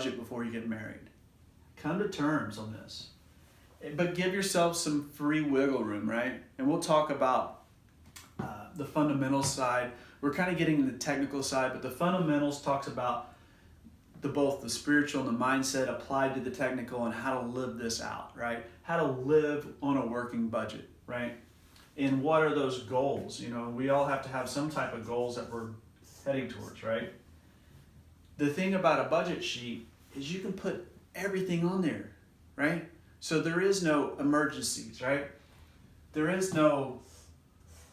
budget before you get married. Come to terms on this. But give yourself some free wiggle room, right? And we'll talk about the fundamental side. We're kind of getting into the technical side, but the fundamentals talks about both the spiritual and the mindset applied to the technical and how to live this out, right? How to live on a working budget, right? And what are those goals? You know, we all have to have some type of goals that we're heading towards, right? The thing about a budget sheet is you can put everything on there, right? So there is no emergencies, right? There is no,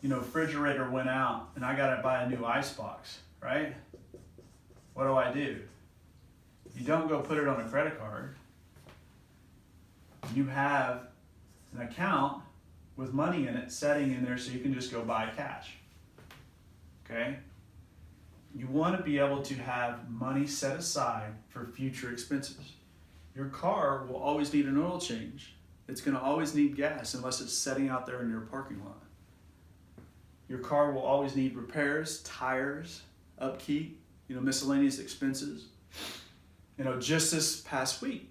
refrigerator went out and I got to buy a new ice box, right? What do? You don't go put it on a credit card. You have an account with money in it setting in there so you can just go buy cash, okay? You want to be able to have money set aside for future expenses. Your car will always need an oil change. It's going to always need gas unless it's sitting out there in your parking lot. Your car will always need repairs, tires, upkeep, miscellaneous expenses. Just this past week,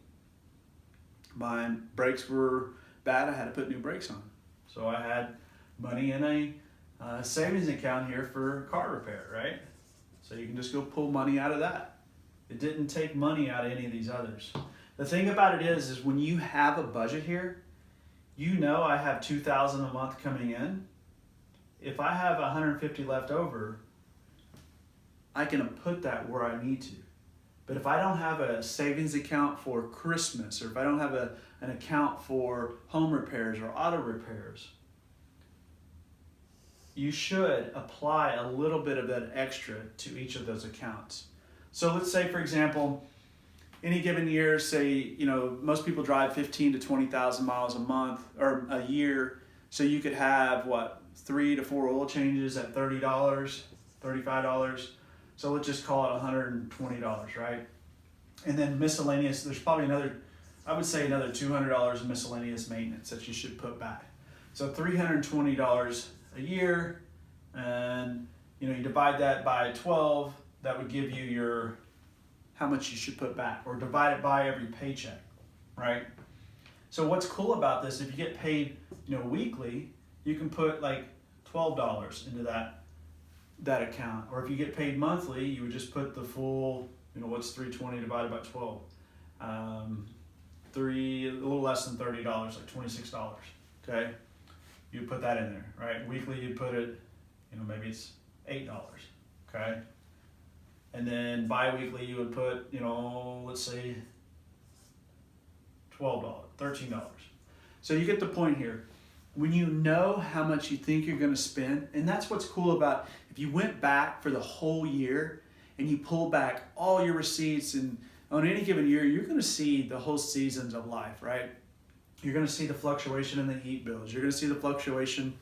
my brakes were bad. I had to put new brakes on. So I had money in a savings account here for car repair, right? So you can just go pull money out of that. It didn't take money out of any of these others. The thing about it is when you have a budget here, I have $2,000 a month coming in. If I have $150 left over, I can put that where I need to. But if I don't have a savings account for Christmas, or if I don't have an account for home repairs or auto repairs, you should apply a little bit of that extra to each of those accounts. So let's say, for example, any given year, say, most people drive 15 to 20,000 miles a month or a year. So you could have 3 to 4 oil changes at $30, $35. So let's just call it $120, right? And then miscellaneous, there's probably another $200 in miscellaneous maintenance that you should put back. So $320 a year, and you divide that by 12, that would give you how much you should put back, or divide it by every paycheck, right? So what's cool about this, if you get paid, weekly, you can put $12 into that account. Or if you get paid monthly, you would just put the full, what's 320 divided by 12? A little less than $30, like $26, okay? You put that in there, right? Weekly, you put it, maybe it's $8, okay? And then bi-weekly, you would put, let's say $12, $13. So you get the point here. When you know how much you think you're going to spend, and that's what's cool about if you went back for the whole year and you pull back all your receipts, and on any given year, you're going to see the whole seasons of life, right? You're going to see the fluctuation in the heat bills. You're going to see the fluctuation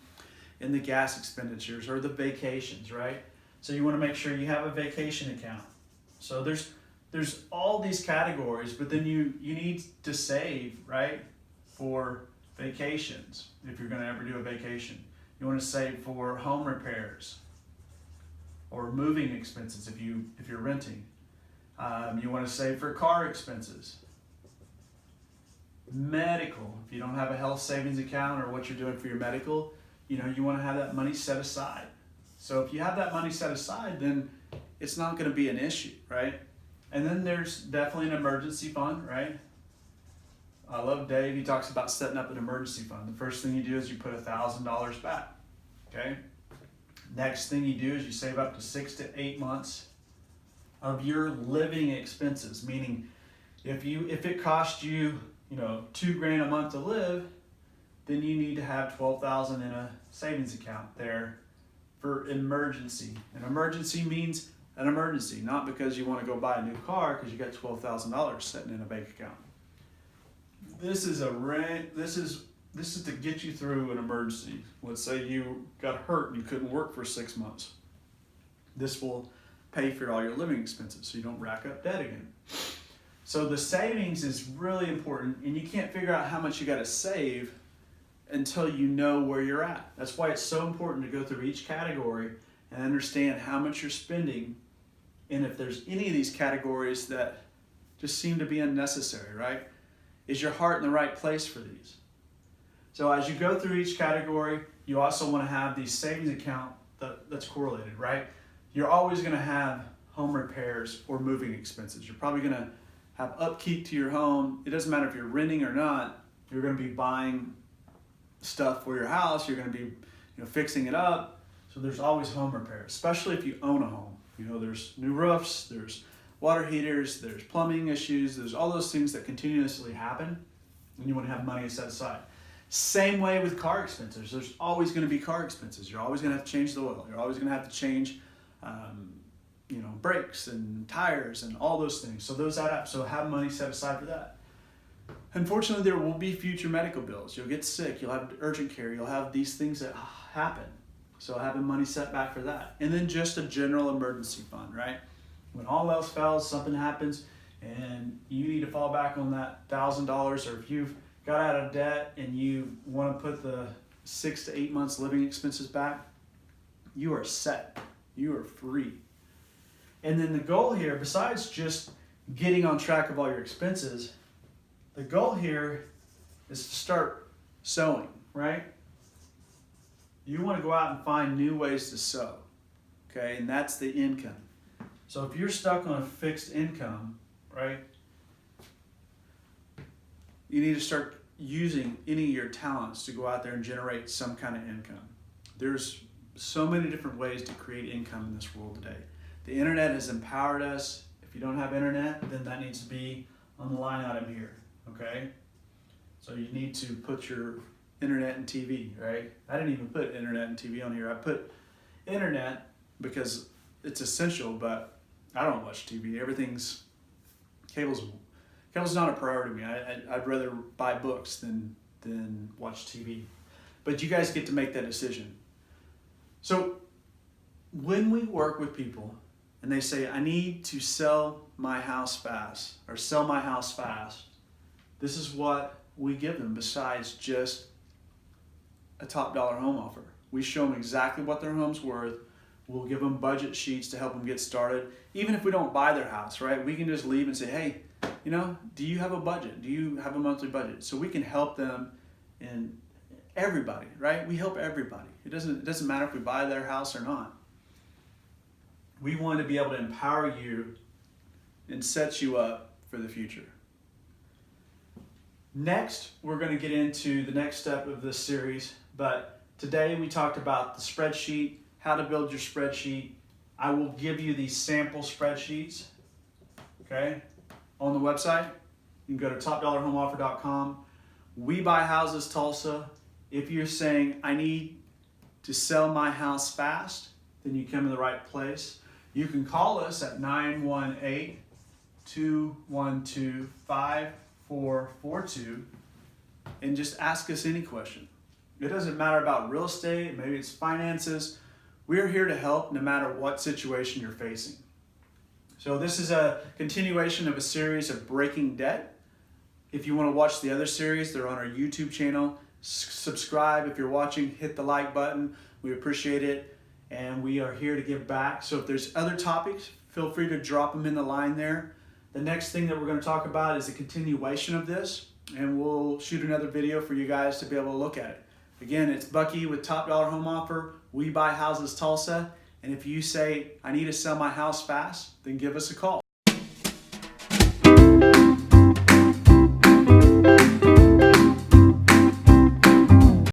in the gas expenditures or the vacations, right? So you want to make sure you have a vacation account. So there's all these categories, but then you need to save, right, for vacations. If you're going to ever do a vacation, you want to save for home repairs or moving expenses if you're renting. You want to save for car expenses. Medical, if you don't have a health savings account or what you're doing for your medical, you want to have that money set aside. So if you have that money set aside, then it's not going to be an issue, right? And then there's definitely an emergency fund, right? I love Dave. He talks about setting up an emergency fund. The first thing you do is you put $1,000 back, okay? Next thing you do is you save up to 6 to 8 months of your living expenses, meaning if it cost you, $2,000 a month to live, then you need to have $12,000 in a savings account there for emergency. An emergency means an emergency, not because you want to go buy a new car because you got $12,000 sitting in a bank account. This is to get you through an emergency. Let's say you got hurt and you couldn't work for 6 months. This will pay for all your living expenses so you don't rack up debt again. So the savings is really important, and you can't figure out how much you got to save until you know where you're at. That's why it's so important to go through each category and understand how much you're spending, and if there's any of these categories that just seem to be unnecessary, right? Is your heart in the right place for these? So as you go through each category, you also want to have the savings account that's correlated, right? You're always going to have home repairs or moving expenses. You're probably going to have upkeep to your home. It doesn't matter if you're renting or not. You're going to be buying stuff for your house. You're going to be, fixing it up. So there's always home repairs, especially if you own a home. There's new roofs, there's water heaters, there's plumbing issues, there's all those things that continuously happen, and you want to have money set aside. Same way with car expenses. There's always going to be car expenses. You're always going to have to change the oil. You're always going to have to change, brakes and tires and all those things. So those add up. So have money set aside for that. Unfortunately, there will be future medical bills. You'll get sick. You'll have urgent care. You'll have these things that happen. So having money set back for that. And then just a general emergency fund, right? When all else fails, something happens, and you need to fall back on that $1,000, or if you've got out of debt and you want to put the 6 to 8 months living expenses back, you are set. You are free. And then the goal here, besides just getting on track of all your expenses, the goal here is to start sowing, right? You want to go out and find new ways to sow, okay? And that's the income. So if you're stuck on a fixed income, right, you need to start using any of your talents to go out there and generate some kind of income. There's so many different ways to create income in this world today. The internet has empowered us. If you don't have internet, then that needs to be on the line item here, okay? So you need to put your internet and TV, right? I didn't even put internet and TV on here. I put internet because it's essential, but I don't watch TV. Cable's not a priority to me. I'd rather buy books than watch TV. But you guys get to make that decision. So when we work with people and they say, I need to sell my house fast, or sell my house fast, this is what we give them besides just a top dollar home offer. We show them exactly what their home's worth. We'll give them budget sheets to help them get started. Even if we don't buy their house, right? We can just leave and say, hey, do you have a budget? Do you have a monthly budget? So we can help them, and everybody, right? We help everybody. It doesn't matter if we buy their house or not. We want to be able to empower you and set you up for the future. Next, we're going to get into the next step of this series, but today we talked about the spreadsheet, how to build your spreadsheet. I will give you these sample spreadsheets, okay, on the website. You can go to topdollarhomeoffer.com. We buy houses Tulsa. If you're saying, I need to sell my house fast, then you come to the right place. You can call us at 918-212-5442 and just ask us any question. It doesn't matter about real estate, maybe it's finances. We're here to help no matter what situation you're facing. So this is a continuation of a series of breaking debt. If you want to watch the other series, they're on our YouTube channel. Subscribe if you're watching, hit the like button. We appreciate it. And we are here to give back. So if there's other topics, feel free to drop them in the line there. The next thing that we're going to talk about is a continuation of this, and we'll shoot another video for you guys to be able to look at it. Again, it's Bucky with Top Dollar Home Offer. We buy houses Tulsa. And if you say, I need to sell my house fast, then give us a call.